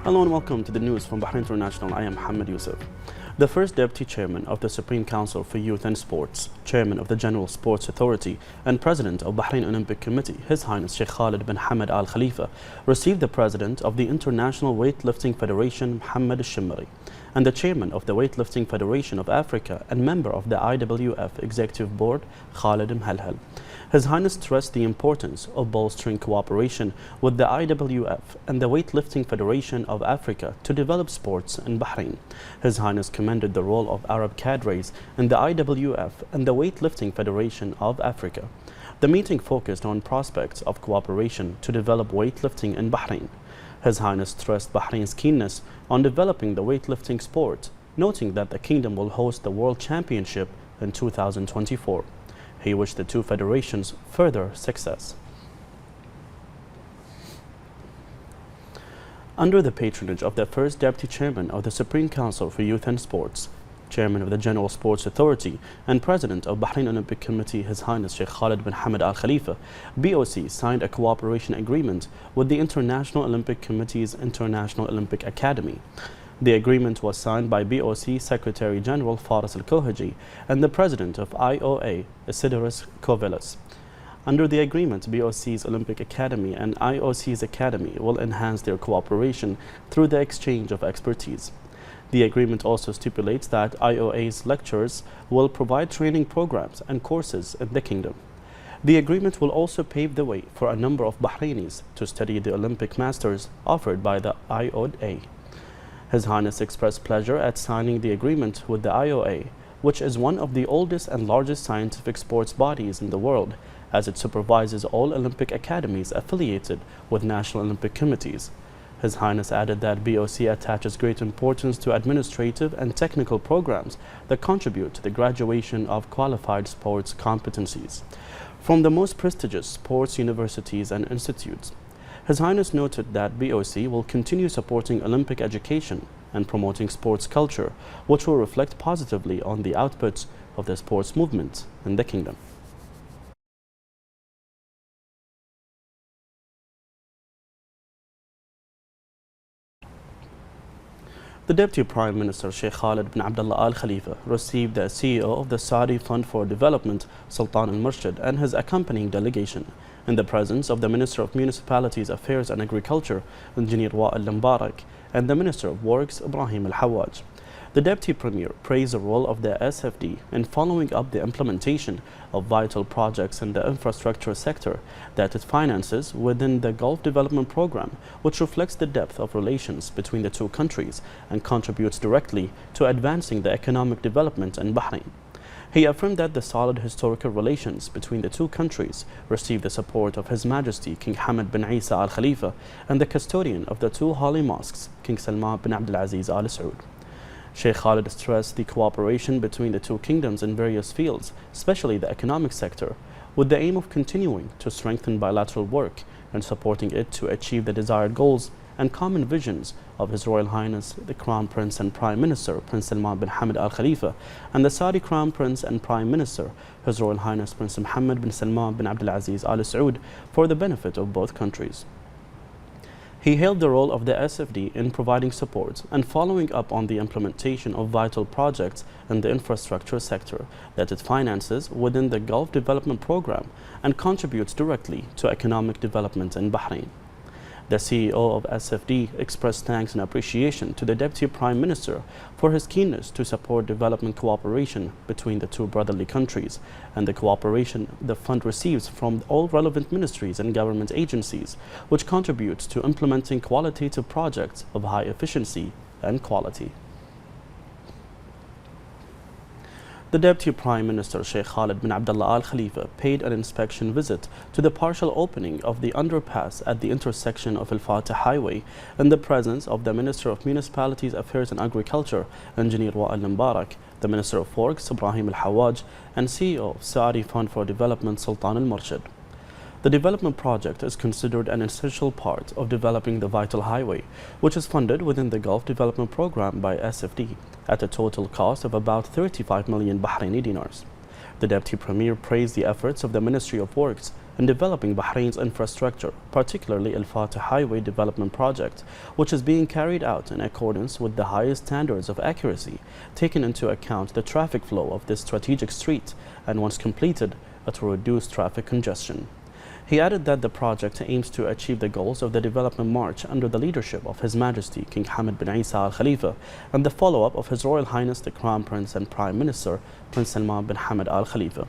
Hello and welcome to the news from Bahrain International. I am Mohammed Yusuf. The first Deputy Chairman of the Supreme Council for Youth and Sports, Chairman of the General Sports Authority and President of Bahrain Olympic Committee, His Highness Sheikh Khalid bin Hamad Al Khalifa, received the President of the International Weightlifting Federation, Mohammed Al-Shimmari, and the Chairman of the Weightlifting Federation of Africa and member of the IWF Executive Board, Khalid Mhalhal. His Highness stressed the importance of bolstering cooperation with the IWF and the Weightlifting Federation of Africa to develop sports in Bahrain. His Highness commended the role of Arab cadres in the IWF and the Weightlifting Federation of Africa. The meeting focused on prospects of cooperation to develop weightlifting in Bahrain. His Highness stressed Bahrain's keenness on developing the weightlifting sport, noting that the kingdom will host the World Championship in 2024. He wished the two federations further success. Under the patronage of the first Deputy Chairman of the Supreme Council for Youth and Sports, Chairman of the General Sports Authority and President of Bahrain Olympic Committee, His Highness Sheikh Khalid bin Hamad Al Khalifa, BOC signed a cooperation agreement with the International Olympic Committee's International Olympic Academy. The agreement was signed by BOC Secretary General Faris Al-Kohaji and the President of IOA, Isidorus Kovelas. Under the agreement, BOC's Olympic Academy and IOC's Academy will enhance their cooperation through the exchange of expertise. The agreement also stipulates that IOA's lecturers will provide training programs and courses in the kingdom. The agreement will also pave the way for a number of Bahrainis to study the Olympic Masters offered by the IOA. His Highness expressed pleasure at signing the agreement with the IOA, which is one of the oldest and largest scientific sports bodies in the world, as it supervises all Olympic academies affiliated with national Olympic committees. His Highness added that BOC attaches great importance to administrative and technical programs that contribute to the graduation of qualified sports competencies from the most prestigious sports universities and institutes. His Highness noted that BOC will continue supporting Olympic education and promoting sports culture, which will reflect positively on the outputs of the sports movement in the kingdom. The Deputy Prime Minister Sheikh Khalid bin Abdullah Al Khalifa received the CEO of the Saudi Fund for Development, Sultan Al Murshid, and his accompanying delegation in the presence of the Minister of Municipalities Affairs and Agriculture, Engineer Wa'il Al-Mubarak, and the Minister of Works, Ibrahim Al-Hawaj. The Deputy Premier praised the role of the SFD in following up the implementation of vital projects in the infrastructure sector that it finances within the Gulf Development Program, which reflects the depth of relations between the two countries and contributes directly to advancing the economic development in Bahrain. He affirmed that the solid historical relations between the two countries received the support of His Majesty King Hamad bin Isa Al Khalifa and the custodian of the two holy mosques, King Salman bin Abdulaziz Al Saud. Sheikh Khalid stressed the cooperation between the two kingdoms in various fields, especially the economic sector, with the aim of continuing to strengthen bilateral work and supporting it to achieve the desired goals and common visions of His Royal Highness the Crown Prince and Prime Minister Prince Salman bin Hamad Al Khalifa and the Saudi Crown Prince and Prime Minister His Royal Highness Prince Mohammed bin Salman bin Abdulaziz Al Saud for the benefit of both countries. He hailed the role of the SFD in providing support and following up on the implementation of vital projects in the infrastructure sector that it finances within the Gulf Development Program and contributes directly to economic development in Bahrain. The CEO of SFD expressed thanks and appreciation to the Deputy Prime Minister for his keenness to support development cooperation between the two brotherly countries and the cooperation the fund receives from all relevant ministries and government agencies, which contributes to implementing qualitative projects of high efficiency and quality. The Deputy Prime Minister Sheikh Khalid bin Abdullah Al Khalifa paid an inspection visit to the partial opening of the underpass at the intersection of Al-Fatih Highway in the presence of the Minister of Municipalities Affairs and Agriculture, Engineer Wa'il Al-Mubarak, the Minister of Works, Ibrahim Al-Hawaj, and CEO of Saudi Fund for Development, Sultan Al Murshid. The development project is considered an essential part of developing the vital highway, which is funded within the Gulf Development Program by SFD at a total cost of about 35 million Bahraini dinars. The Deputy Premier praised the efforts of the Ministry of Works in developing Bahrain's infrastructure, particularly Al-Fatih Highway Development Project, which is being carried out in accordance with the highest standards of accuracy, taking into account the traffic flow of this strategic street, and once completed, it will reduce traffic congestion. He added that the project aims to achieve the goals of the development march under the leadership of His Majesty King Hamad bin Isa Al Khalifa and the follow-up of His Royal Highness the Crown Prince and Prime Minister Prince Salman bin Hamad Al Khalifa.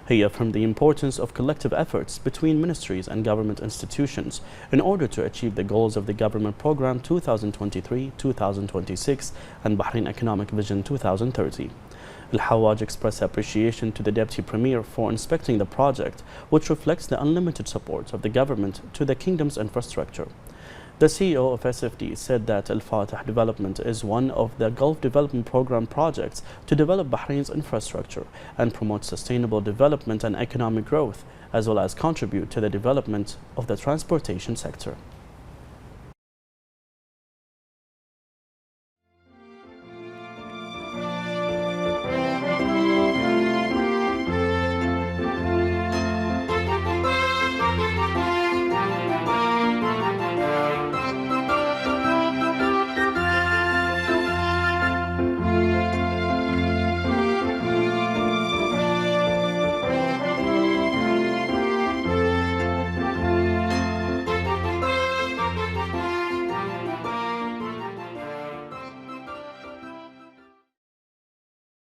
He affirmed the importance of collective efforts between ministries and government institutions in order to achieve the goals of the Government Programme 2023-2026 and Bahrain Economic Vision 2030. Al-Hawaj expressed appreciation to the Deputy Premier for inspecting the project, which reflects the unlimited support of the government to the kingdom's infrastructure. The CEO of SFD said that Al-Fatih development is one of the Gulf Development Programme projects to develop Bahrain's infrastructure and promote sustainable development and economic growth, as well as contribute to the development of the transportation sector.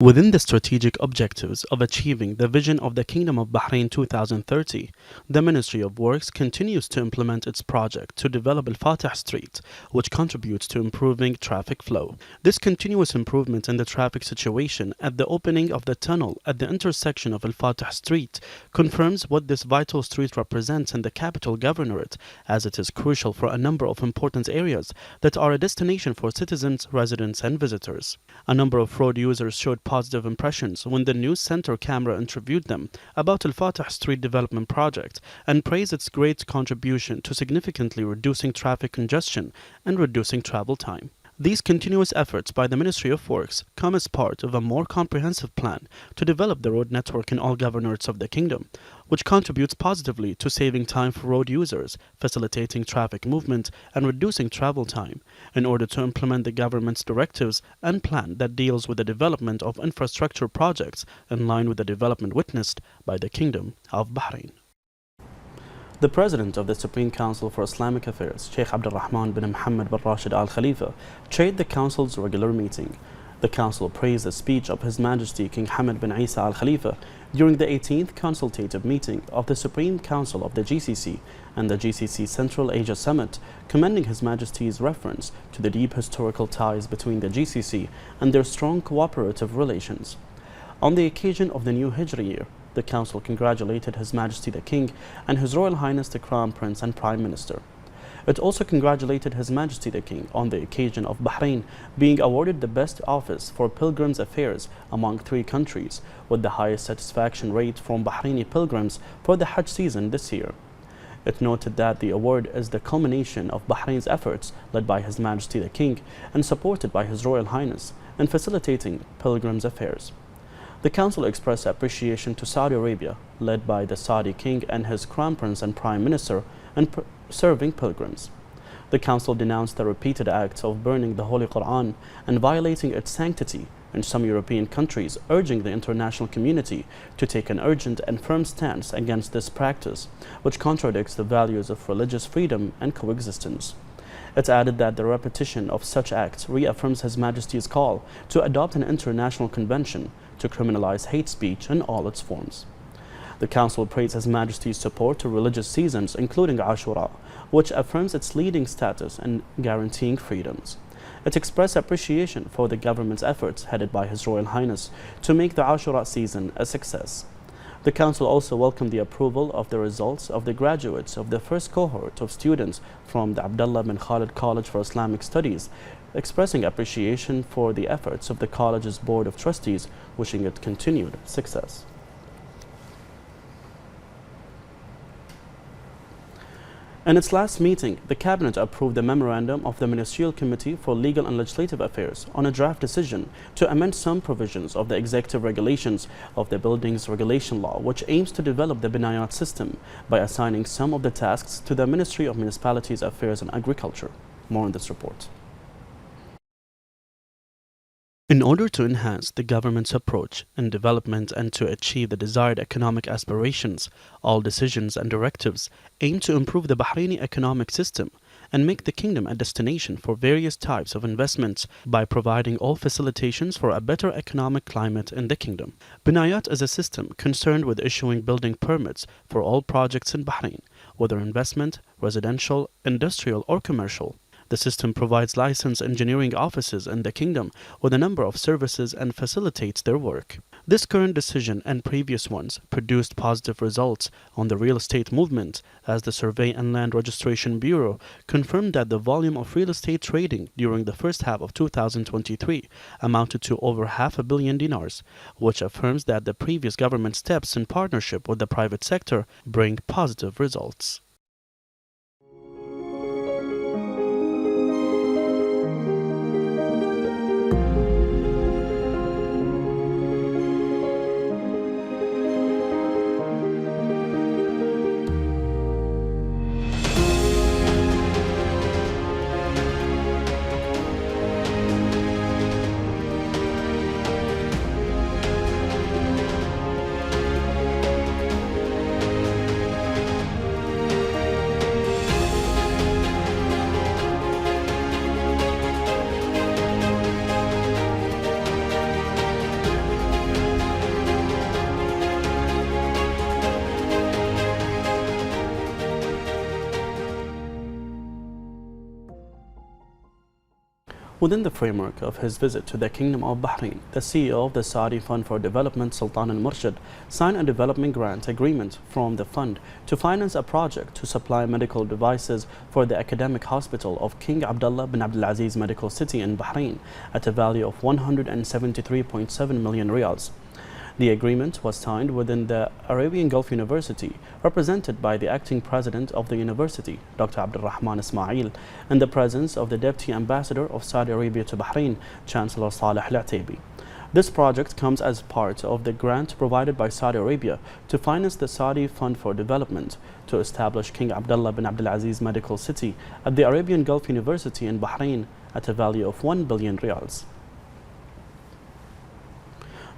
Within the strategic objectives of achieving the vision of the Kingdom of Bahrain 2030, the Ministry of Works continues to implement its project to develop Al-Fatih Street, which contributes to improving traffic flow. This continuous improvement in the traffic situation at the opening of the tunnel at the intersection of Al-Fatih Street confirms what this vital street represents in the capital governorate, as it is crucial for a number of important areas that are a destination for citizens, residents, and visitors. A number of road users showed positive impressions when the news center camera interviewed them about Al-Fatih Street Development Project and praised its great contribution to significantly reducing traffic congestion and reducing travel time. These continuous efforts by the Ministry of Works come as part of a more comprehensive plan to develop the road network in all governorates of the kingdom, which contributes positively to saving time for road users, facilitating traffic movement, and reducing travel time, in order to implement the government's directives and plan that deals with the development of infrastructure projects in line with the development witnessed by the Kingdom of Bahrain. The President of the Supreme Council for Islamic Affairs, Sheikh Abdul Rahman bin Mohammed bin Rashid Al Khalifa, chaired the Council's regular meeting. The Council praised the speech of His Majesty King Hamad bin Isa Al Khalifa during the 18th consultative meeting of the Supreme Council of the GCC and the GCC Central Asia Summit, commending His Majesty's reference to the deep historical ties between the GCC and their strong cooperative relations. On the occasion of the new Hijri year, the Council congratulated His Majesty the King and His Royal Highness the Crown Prince and Prime Minister. It also congratulated His Majesty the King on the occasion of Bahrain being awarded the Best Office for Pilgrims Affairs among 3 countries, with the highest satisfaction rate from Bahraini pilgrims for the Hajj season this year. It noted that the award is the culmination of Bahrain's efforts led by His Majesty the King and supported by His Royal Highness in facilitating pilgrims' affairs. The Council expressed appreciation to Saudi Arabia, led by the Saudi King and his Crown Prince and Prime Minister, in serving pilgrims. The Council denounced the repeated acts of burning the Holy Quran and violating its sanctity in some European countries, urging the international community to take an urgent and firm stance against this practice, which contradicts the values of religious freedom and coexistence. It added that the repetition of such acts reaffirms His Majesty's call to adopt an international convention to criminalize hate speech in all its forms. The Council praised His Majesty's support to religious seasons, including Ashura, which affirms its leading status in guaranteeing freedoms. It expressed appreciation for the government's efforts, headed by His Royal Highness, to make the Ashura season a success. The Council also welcomed the approval of the results of the graduates of the first cohort of students from the Abdullah bin Khalid College for Islamic Studies, expressing appreciation for the efforts of the college's Board of Trustees, wishing it continued success. In its last meeting, the Cabinet approved the memorandum of the Ministerial Committee for Legal and Legislative Affairs on a draft decision to amend some provisions of the executive regulations of the Buildings Regulation Law, which aims to develop the Binayat system by assigning some of the tasks to the Ministry of Municipalities Affairs and Agriculture. More in this report. In order to enhance the government's approach in development and to achieve the desired economic aspirations, all decisions and directives aim to improve the Bahraini economic system and make the kingdom a destination for various types of investments by providing all facilitations for a better economic climate in the kingdom. Binayat is a system concerned with issuing building permits for all projects in Bahrain, whether investment, residential, industrial or commercial. The system provides licensed engineering offices in the kingdom with a number of services and facilitates their work. This current decision and previous ones produced positive results on the real estate movement, as the Survey and Land Registration Bureau confirmed that the volume of real estate trading during the first half of 2023 amounted to over $500 million dinars, which affirms that the previous government steps in partnership with the private sector bring positive results. Within the framework of his visit to the Kingdom of Bahrain, the CEO of the Saudi Fund for Development, Sultan al-Murshid, signed a development grant agreement from the fund to finance a project to supply medical devices for the academic hospital of King Abdullah bin Abdulaziz Medical City in Bahrain at a value of 173.7 million riyals. The agreement was signed within the Arabian Gulf University, represented by the acting president of the university, Dr. Abdulrahman Ismail, in the presence of the Deputy Ambassador of Saudi Arabia to Bahrain, Chancellor Saleh Al-Ataibi. This project comes as part of the grant provided by Saudi Arabia to finance the Saudi Fund for Development to establish King Abdullah bin Abdulaziz Medical City at the Arabian Gulf University in Bahrain at a value of 1 billion riyals.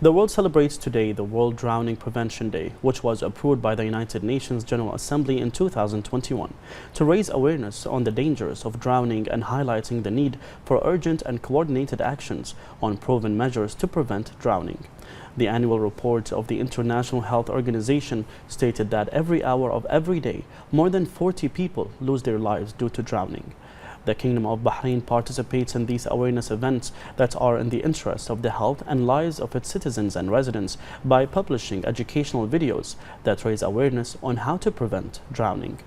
The world celebrates today the World Drowning Prevention Day, which was approved by the United Nations General Assembly in 2021 to raise awareness on the dangers of drowning and highlighting the need for urgent and coordinated actions on proven measures to prevent drowning. The annual report of the International Health Organization stated that every hour of every day, more than 40 people lose their lives due to drowning. The Kingdom of Bahrain participates in these awareness events that are in the interest of the health and lives of its citizens and residents by publishing educational videos that raise awareness on how to prevent drowning.